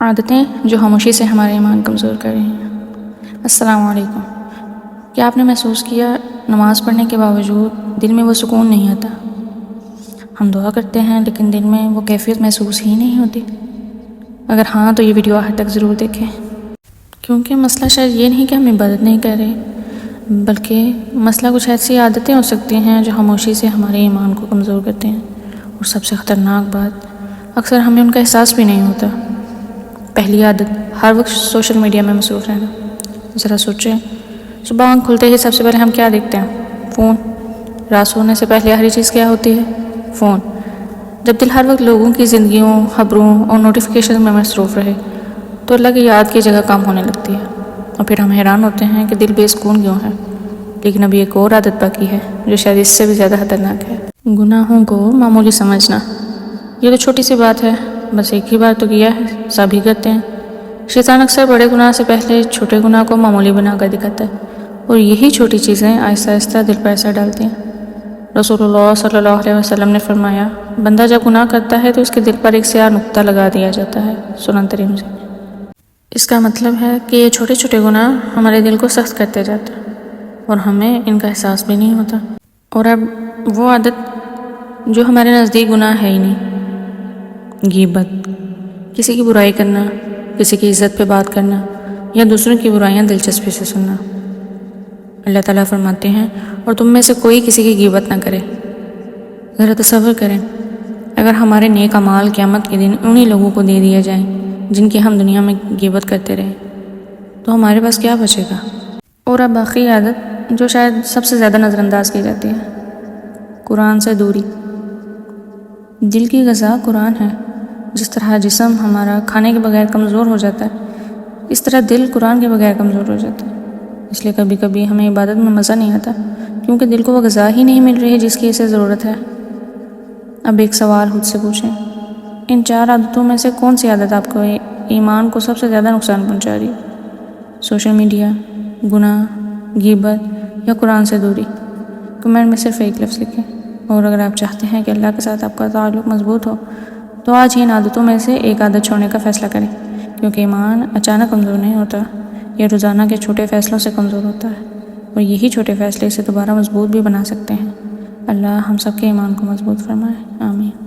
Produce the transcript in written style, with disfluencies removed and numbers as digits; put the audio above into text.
عادتیں جو خاموشی سے ہمارے ایمان کمزور کر رہی ہیں۔ السلام علیکم۔ کیا آپ نے محسوس کیا نماز پڑھنے کے باوجود دل میں وہ سکون نہیں آتا؟ ہم دعا کرتے ہیں لیکن دل میں وہ کیفیت محسوس ہی نہیں ہوتی۔ اگر ہاں تو یہ ویڈیو آخر تک ضرور دیکھیں، کیونکہ مسئلہ شاید یہ نہیں کہ ہم عبادت نہیں کر رہے، بلکہ مسئلہ کچھ ایسی عادتیں ہو سکتی ہیں جو خاموشی سے ہمارے ایمان کو کمزور کرتے ہیں، اور سب سے خطرناک بات اکثر ہمیں ان کا احساس بھی نہیں ہوتا۔ پہلی عادت، ہر وقت سوشل میڈیا میں مصروف رہنا۔ ذرا سوچیں، صبح آنکھ کھلتے ہی سب سے پہلے ہم کیا دیکھتے ہیں؟ فون۔ رات سونے سے پہلے آخری چیز کیا ہوتی ہے؟ فون۔ جب دل ہر وقت لوگوں کی زندگیوں، خبروں اور نوٹیفیکیشن میں مصروف رہے تو اللہ کی یاد کی جگہ کام ہونے لگتی ہے، اور پھر ہم حیران ہوتے ہیں کہ دل بے سکون کیوں ہے۔ لیکن ابھی ایک اور عادت باقی ہے جو شاید اس سے بھی زیادہ خطرناک ہے، گناہوں کو معمولی سمجھنا۔ یہ تو چھوٹی سی بات ہے، بس ایک ہی بار تو کیا ہے، سب ہی کرتے ہیں۔ شیطان اکثر بڑے گناہ سے پہلے چھوٹے گناہ کو معمولی بنا کر دکھاتا ہے، اور یہی چھوٹی چیزیں آہستہ آہستہ دل پر اثر ڈالتی ہیں۔ رسول اللہ صلی اللہ علیہ وسلم نے فرمایا، بندہ جب گناہ کرتا ہے تو اس کے دل پر ایک سیاہ نقطہ لگا دیا جاتا ہے۔ سنن ترمذی۔ اس کا مطلب ہے کہ یہ چھوٹے چھوٹے گناہ ہمارے دل کو سخت کرتے جاتے ہیں، اور ہمیں ان کا احساس بھی نہیں ہوتا۔ اور اب وہ عادت جو ہمارے نزدیک گناہ ہے ہی نہیں، غیبت، کسی کی برائی کرنا، کسی کی عزت پہ بات کرنا، یا دوسروں کی برائیاں دلچسپی سے سننا۔ اللہ تعالیٰ فرماتے ہیں، اور تم میں سے کوئی کسی کی غیبت نہ کرے۔ ذرا تصور کریں، اگر ہمارے نیک اعمال قیامت کے دن انہی لوگوں کو دے دیے جائیں جن کی ہم دنیا میں غیبت کرتے رہے، تو ہمارے پاس کیا بچے گا؟ اور اب باقی عادت جو شاید سب سے زیادہ نظر انداز کی جاتی ہے، قرآن سے دوری۔ دل کی غذا قرآن ہے۔ جس طرح جسم ہمارا کھانے کے بغیر کمزور ہو جاتا ہے، اس طرح دل قرآن کے بغیر کمزور ہو جاتا ہے۔ اس لیے کبھی کبھی ہمیں عبادت میں مزہ نہیں آتا، کیونکہ دل کو وہ غذا ہی نہیں مل رہی جس کی اسے ضرورت ہے۔ اب ایک سوال خود سے پوچھیں، ان 4 عادتوں میں سے کون سی عادت آپ کو ایمان کو سب سے زیادہ نقصان پہنچا رہی ہے؟ سوشل میڈیا، گناہ، غیبت یا قرآن سے دوری؟ کمنٹ میں صرف ایک لفظ لکھیں۔ اور اگر آپ چاہتے ہیں کہ اللہ کے ساتھ آپ کا تعلق مضبوط ہو تو آج ہی ان عادتوں میں سے ایک عادت چھوڑنے کا فیصلہ کریں، کیونکہ ایمان اچانک کمزور نہیں ہوتا، یہ روزانہ کے چھوٹے فیصلوں سے کمزور ہوتا ہے، اور یہی چھوٹے فیصلے اسے دوبارہ مضبوط بھی بنا سکتے ہیں۔ اللہ ہم سب کے ایمان کو مضبوط فرمائے، آمین۔